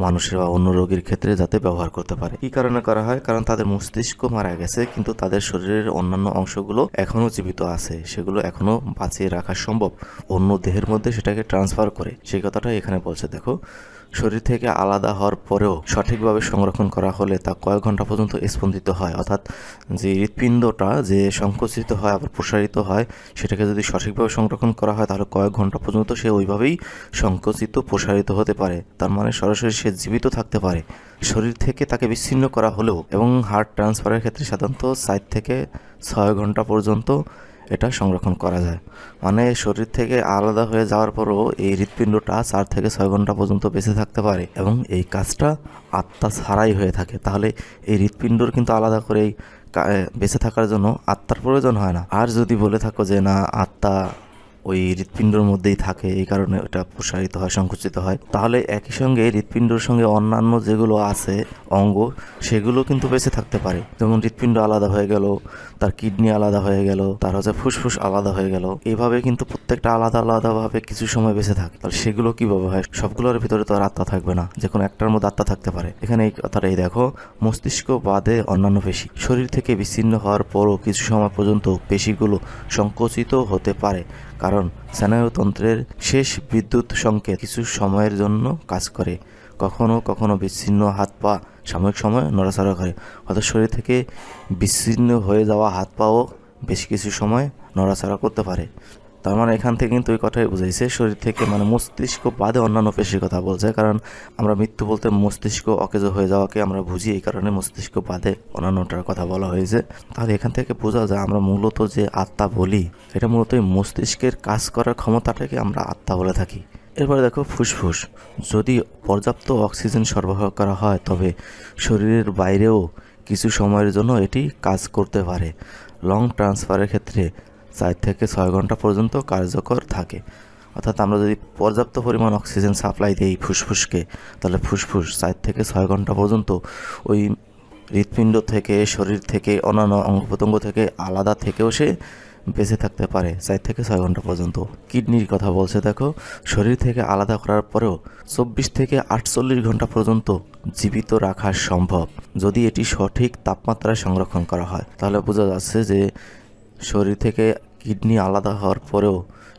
মানুষের বা অন্য রোগীর ক্ষেত্রে যাতে ব্যবহার করতে পারে। কি কারণে করা হয়? কারণ তাদের মস্তিষ্ক মারা গেছে কিন্তু তাদের শরীরের অন্যান্য অংশগুলো এখনো জীবিত আছে, সেগুলো এখনো বাঁচিয়ে রাখা সম্ভব অন্য দেহের মধ্যে সেটাকে ট্রান্সফার করে। সেই কথাটা এখানে বলছে। দেখো, শরীর থেকে আলাদা হওয়ার পরেও সঠিকভাবে সংরক্ষণ করা হলে তা কয়েক ঘন্টা পর্যন্ত স্পন্দিত হয়, অর্থাৎ যে হৃৎপিণ্ডটা যে সংকুচিত হয় আবার প্রসারিত হয়, সেটাকে যদি সঠিকভাবে সংরক্ষণ করা হয় তাহলে কয়েক ঘন্টা পর্যন্ত সে ওইভাবেই সংকুচিত প্রসারিত হতে পারে। তার মানে সরাসরি সে জীবিত থাকতে পারে শরীর থেকে তাকে বিচ্ছিন্ন করা হলেও। এবং হার্ট ট্রান্সফারের ক্ষেত্রে সাধারণত 4 থেকে 6 ঘন্টা পর্যন্ত এটা সংরক্ষণ করা যায়। মানে শরীর থেকে আলাদা হয়ে যাওয়ার পরও এই হৃৎপিণ্ডটা 4 থেকে 6 ঘন্টা পর্যন্ত বেঁচে থাকতে পারে এবং এই কাজটা আত্মা ছাড়াই হয়ে থাকে। তাহলে এই হৃৎপিণ্ডর কিন্তু আলাদা করে বেঁচে থাকার জন্য আত্মার প্রয়োজন হয় না। আর যদি বলে থাকো যে না, আত্মা ওই হৃৎপিণ্ডর মধ্যেই থাকে, এই কারণে ওটা প্রসারিত হয়, সংকুচিত হয়, তাহলে একই সঙ্গে হৃৎপিণ্ডর সঙ্গে অন্যান্য যেগুলো আছে অঙ্গ, সেগুলো কিন্তু বেঁচে থাকতে পারে। যেমন হৃৎপিণ্ড আলাদা হয়ে গেল, তার কিডনি আলাদা হয়ে গেল, তার হচ্ছে ফুসফুস আলাদা হয়ে গেল, এইভাবে কিন্তু প্রত্যেকটা আলাদা আলাদাভাবে কিছু সময় বেঁচে থাকে। তাহলে সেগুলো কিভাবে হয়? সবগুলোর ভিতরে তো আর আত্মা থাকবে না, যে কোনো একটার মধ্যে আত্মা থাকতে পারে। এখানে এই কথাটাই দেখো, মস্তিষ্ক বাদে অন্যান্য পেশি শরীর থেকে বিচ্ছিন্ন হওয়ার পরও কিছু সময় পর্যন্ত পেশিগুলো সংকুচিত হতে পারে, কারণ স্নায়ুতন্ত্রের শেষ বিদ্যুৎ সংকেত কিছু সময়ের জন্য কাজ করে। কখনো কখনো বিচ্ছিন্ন হাত পা সাময়িক সময় নড়াচড়া করে, অর্থাৎ শরীর থেকে বিচ্ছিন্ন হয়ে যাওয়া হাত পাও বেশ কিছু সময় নড়াচড়া করতে পারে। তার মানে এখান থেকে কিন্তু ওই কথাই বুঝাইছে শরীর থেকে মানে মস্তিষ্ক বাদে অন্যান্য পেশির কথা বলছে, কারণ আমরা মৃত্যু বলতে মস্তিষ্ক অকেজো হয়ে যাওয়াকে আমরা বুঝি, এই কারণে মস্তিষ্ক বাদে অন্যান্যটার কথা বলা হয়েছে। তাহলে এখান থেকে বোঝা যায় আমরা মূলত যে আত্মা বলি এটা মূলত এই মস্তিষ্কের কাজ করার ক্ষমতাটাকে আমরা আত্মা বলে থাকি। এরপরে দেখো ফুসফুস। যদি পর্যাপ্ত অক্সিজেন সরবরাহ করা হয় তবে শরীরের বাইরেও কিছু সময়ের জন্য এটি কাজ করতে পারে। লং ট্রান্সফারের ক্ষেত্রে 4 থেকে 6 ঘন্টা পর্যন্ত কার্যকর থাকে। অর্থাৎ আমরা যদি পর্যাপ্ত পরিমাণ অক্সিজেন সাপ্লাই দিই ফুসফুসকে, তাহলে ফুসফুস 4 থেকে 6 ঘন্টা পর্যন্ত ওই হৃৎপিণ্ড থেকে, শরীর থেকে, অন্যান্য অঙ্গ প্রত্যঙ্গ থেকে আলাদা থেকেও সে বেঁচে থাকতে পারে 4 থেকে 6 ঘন্টা পর্যন্ত। কিডনির কথা বলছে দেখো, শরীর থেকে আলাদা করার পরেও 24 থেকে 48 ঘন্টা পর্যন্ত জীবিত রাখা সম্ভব যদি এটি সঠিক তাপমাত্রায় সংরক্ষণ করা হয়। তাহলে বোঝা যাচ্ছে যে শরীর থেকে কিডনি আলাদা হওয়ার পরেও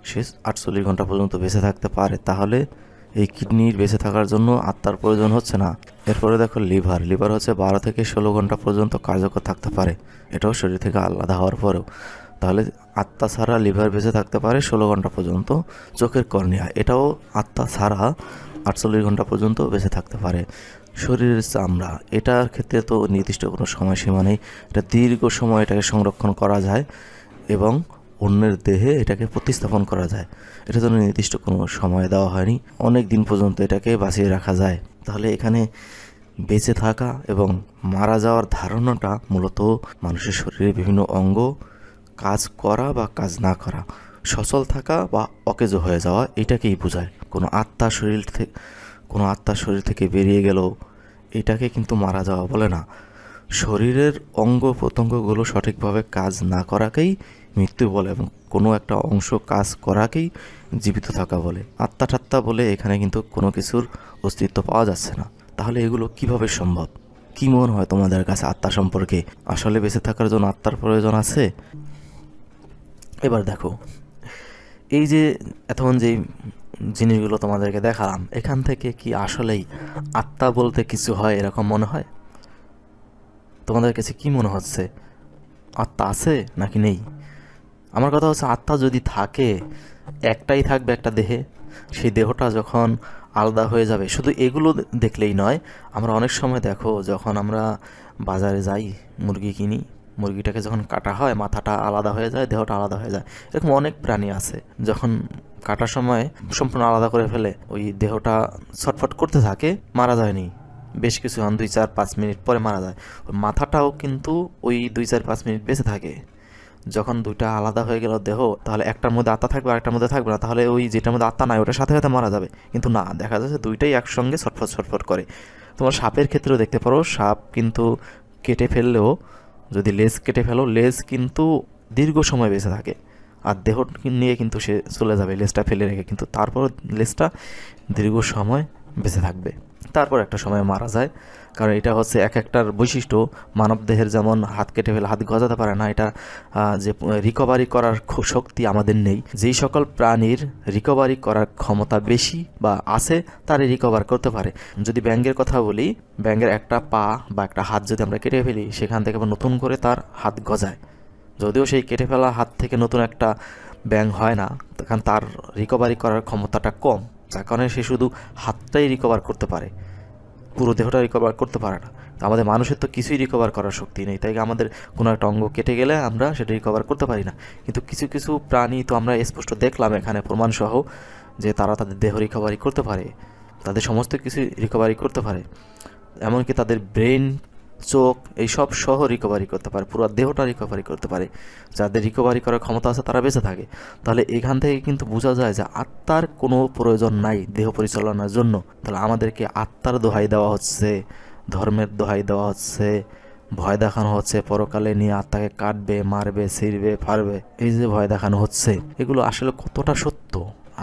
সে 48 ঘন্টা পর্যন্ত বেঁচে থাকতে পারে। তাহলে এই কিডনির বেঁচে থাকার জন্য আত্মার প্রয়োজন হচ্ছে না। এরপরে দেখো লিভার। লিভার হচ্ছে 12 থেকে 16 ঘন্টা পর্যন্ত কার্যকর থাকতে পারে, এটাও শরীর থেকে আলাদা হওয়ার পরেও। তাহলে আত্মা ছাড়া লিভার বেঁচে থাকতে পারে 16 ঘন্টা পর্যন্ত। চোখের কর্নিয়া, এটাও আত্মা ছাড়া 48 ঘন্টা পর্যন্ত বেঁচে থাকতে পারে। শরীরের চামড়া, এটার ক্ষেত্রে তো নির্দিষ্ট কোনো সময়সীমা নেই, এটা দীর্ঘ সময় এটাকে সংরক্ষণ করা যায় এবং অন্যের দেহে এটাকে প্রতিস্থাপন করা যায়। এটা জন্য নির্দিষ্ট কোনো সময় দেওয়া হয়নি, অনেক দিন পর্যন্ত এটাকে বাঁচিয়ে রাখা যায়। তাহলে এখানে বেঁচে থাকা এবং মারা যাওয়ার ধারণাটা মূলত মানুষের শরীরের বিভিন্ন অঙ্গ কাজ করা বা কাজ না করা, সচল থাকা বা অকেজো হয়ে যাওয়া, এটাকেই বোঝায়। কোনো আত্মা শরীর থেকে বেরিয়ে গেল, এটাকে কিন্তু মারা যাওয়া বলে না। শরীরের অঙ্গ প্রত্যঙ্গগুলো সঠিকভাবে কাজ না করাকেই মৃত্যু বলে এবং কোনো একটা অংশ কাজ করাকেই জীবিত থাকা বলে। আত্মা ঠাত্তা বলে এখানে কিন্তু কোনো কিছুর অস্তিত্ব পাওয়া যাচ্ছে না। তাহলে এগুলো কিভাবে সম্ভব? কি মনে হয় তোমাদের কাছে আত্মা সম্পর্কে? আসলে বেঁচে থাকার জন্য আত্মার প্রয়োজন আছে? এবার দেখো, এই যে এতক্ষণ যেই জিনিসগুলো তোমাদেরকে দেখালাম, এখান থেকে কি আসলেই আত্মা বলতে কিছু হয় এরকম মনে হয়? তোমাদের কাছে কি মনে হচ্ছে, আত্মা আছে নাকি নেই? আমার কথা হচ্ছে আত্মা যদি থাকে, একটাই থাকবে একটা দেহে, সেই দেহটা যখন আলাদা হয়ে যাবে, শুধু এগুলো দেখলেই নয়, আমরা অনেক সময় দেখো যখন আমরা বাজারে যাই মুরগি কিনি, মুরগিটাকে যখন কাটা হয় মাথাটা আলাদা হয়ে যায়, দেহটা আলাদা হয়ে যায়। এরকম অনেক প্রাণী আছে যখন কাটার সময় সম্পূর্ণ আলাদা করে ফেলে, ওই দেহটা ছটফট করতে থাকে, মারা যায়নি, বেশ কিছুক্ষণ 2-4-5 মিনিট পরে মারা যায়। ওই মাথাটাও কিন্তু ওই 2-4-5 মিনিট বেঁচে থাকে। যখন দুইটা আলাদা হয়ে গেল দেহ, তাহলে একটার মধ্যে আত্মা থাকবে আর একটার মধ্যে থাকবে না, তাহলে ওই যেটার মধ্যে আত্মা নাই ওটার সাথে সাথে মারা যাবে। কিন্তু না, দেখা যাচ্ছে দুইটাই একসঙ্গে ছটফট করে। তোমার সাপের ক্ষেত্রেও দেখতে পারো, সাপ কিন্তু কেটে ফেললেও, যদি লেজ কেটে ফেলো, লেজ কিন্তু দীর্ঘ সময় বেঁচে থাকে, আর দেহ নিয়ে কিন্তু সে চলে যাবে লেজটা ফেলে রেখে, কিন্তু তারপর লেজটা দীর্ঘ সময় বেঁচে থাকবে, তারপর একটা সময় মারা যায়। কারণ এটা হচ্ছে এক একটার বৈশিষ্ট্য। মানব দেহের যেমন হাত কেটে ফেলে হাত গজাতে পারে না, এটা যে রিকভারি করার শক্তি আমাদের নেই। যেই সকল প্রাণীর রিকভারি করার ক্ষমতা বেশি বা আছে, তারই রিকভার করতে পারে। যদি ব্যাঙের কথা বলি, ব্যাঙের একটা পা বা একটা হাত যদি আমরা কেটে ফেলি, সেখান থেকে আবার নতুন করে তার হাত গজায়। যদিও সেই কেটে ফেলা হাত থেকে নতুন একটা ব্যাঙ হয় না, কারণ তার রিকভারি করার ক্ষমতাটা কম, যার কারণে সে শুধু হাতটাই রিকভার করতে পারে, পুরো দেহটা রিকভার করতে পারে না। আমাদের মানুষের তো কিছুই রিকভার করার শক্তি নেই, তাই আমাদের কোনো একটা অঙ্গ কেটে গেলে আমরা সেটা রিকভার করতে পারি না। কিন্তু কিছু কিছু প্রাণী তো আমরা স্পষ্ট দেখলাম এখানে প্রমাণসহ যে তারা তাদের দেহ রিকভারি করতে পারে, তাদের সমস্ত কিছু রিকভারি করতে পারে, এমনকি তাদের ব্রেন, চোখ এইসব সহ রিকভারি করতে পারে, পুরো দেহটা রিকভারি করতে পারে। যাদের রিকভারি করার ক্ষমতা আছে তারা বেঁচে থাকে। তাহলে এখান থেকে কিন্তু বোঝা যায় যে আত্মার কোনো প্রয়োজন নাই দেহ পরিচালনার জন্য। তাহলে আমাদেরকে আত্মার দোহাই দেওয়া হচ্ছে, ধর্মের দোহাই দেওয়া হচ্ছে, ভয় দেখানো হচ্ছে পরকালে নিয়ে আত্মাকে কাটবে, মারবে, ছিঁড়বে, ফাড়বে। এই যে ভয় দেখানো হচ্ছে, এগুলো আসলে কতটা সত্য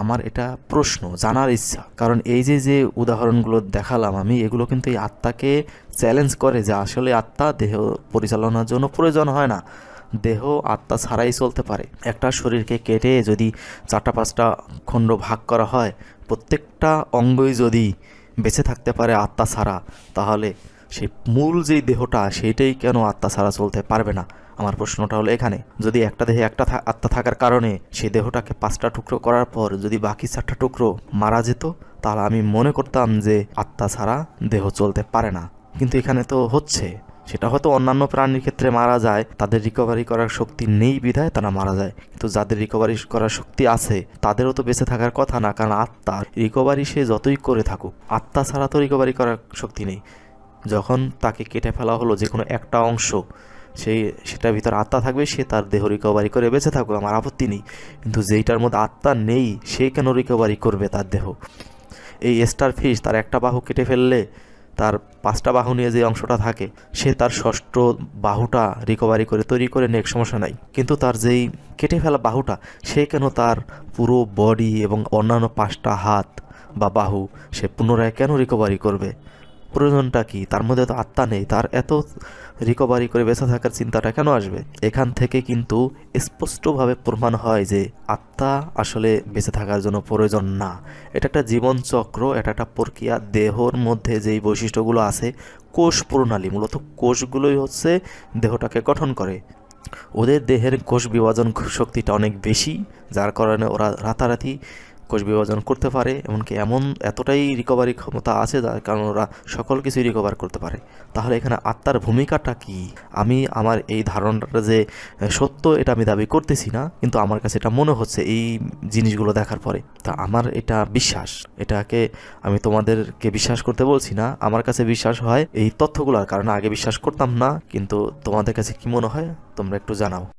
আমার এটা প্রশ্ন, জানার ইচ্ছা। কারণ এই যে উদাহরণগুলো দেখালাম আমি, এগুলো কিন্তু এই আত্মাকে চ্যালেঞ্জ করে যে আসলে আত্মা দেহ পরিচালনার জন্য প্রয়োজন হয় না, দেহ আত্মা ছাড়াই চলতে পারে। একটা শরীরকে কেটে যদি 4-5টা খণ্ড ভাগ করা হয়, প্রত্যেকটা অঙ্গই যদি বেঁচে থাকতে পারে আত্মা ছাড়া, তাহলে সেই মূল যেই দেহটা সেইটাই কেন আত্মা ছাড়া চলতে পারবে না? আমার প্রশ্নটা হলো এখানে। যদি একটা দেহে একটা আত্মা থাকার কারণে সেই দেহটাকে 5টা টুকরো করার পর যদি বাকি 4টা টুকরো মারা যেত, তাহলে আমি মনে করতাম যে আত্মা ছাড়া দেহ চলতে পারে না। কিন্তু এখানে তো হচ্ছে। সেটা হয়তো অন্যান্য প্রাণীর ক্ষেত্রে মারা যায়, তাদের রিকভারি করার শক্তি নেই বিধায় তারা মারা যায়। কিন্তু যাদের রিকভারি করার শক্তি আছে তাদেরও তো বেঁচে থাকার কথা না, কারণ আত্মার রিকভারি সে যতই করে থাকুক, আত্মা ছাড়া তো রিকভারি করার শক্তি নেই। যখন তাকে কেটে ফেলা হলো যে কোনো একটা অংশ, সেটার ভিতর আত্মা থাকবে, সে তার দেহ রিকভারি করে বেঁচে থাকুক, আমার আপত্তি নেই। কিন্তু যেইটার মধ্যে আত্মা নেই সে কেন রিকভারি করবে তার দেহ? এই স্টার ফিশ তার একটা বাহু কেটে ফেললে তার 5টা বাহু নিয়ে যে অংশটা থাকে সে তার 6ষ্ঠ বাহুটা রিকভারি করে তৈরি করে নেক, সমস্যা নাই। কিন্তু তার যেই কেটে ফেলা বাহুটা, সে কেন তার পুরো বডি এবং অন্যান্য 5টা হাত বা বাহু সে পুনরায় কেন রিকভারি করবে? প্রয়োজনটা কি? তার মধ্যে তো আত্মা নেই, তার এত রিকভারি করে বেঁচে থাকার চিন্তাটা কেন আসবে? এখান থেকে কিন্তু স্পষ্টভাবে প্রমাণ হয় যে আত্মা আসলে বেঁচে থাকার জন্য প্রয়োজন না। এটা একটা জীবনচক্র, এটা একটা প্রক্রিয়া। দেহর মধ্যে যেই বৈশিষ্ট্যগুলো আছে, কোষ প্রণালী, মূলত কোষগুলোই হচ্ছে দেহটাকে গঠন করে। ওদের দেহের কোষ বিভাজন শক্তিটা অনেক বেশি, যার কারণে ওরা রাতারাতি কোষ বিভাজন করতে পারে, এমনকি এতটাই রিকভারি ক্ষমতা আছে যার কারণে ওরা সকল কিছুই রিকভার করতে পারে। তাহলে এখানে আত্মার ভূমিকাটা কি? আমি আমার এই ধারণাটা যে সত্য এটা আমি দাবি করতেছি না, কিন্তু আমার কাছে এটা মনে হচ্ছে এই জিনিসগুলো দেখার পরে। তা আমার এটা বিশ্বাস, এটাকে আমি তোমাদেরকে বিশ্বাস করতে বলছি না, আমার কাছে বিশ্বাস হয় এই তথ্যগুলোর কারণে। আগে বিশ্বাস করতাম না, কিন্তু তোমাদের কাছে কি মনে হয় তোমরা একটু জানাও।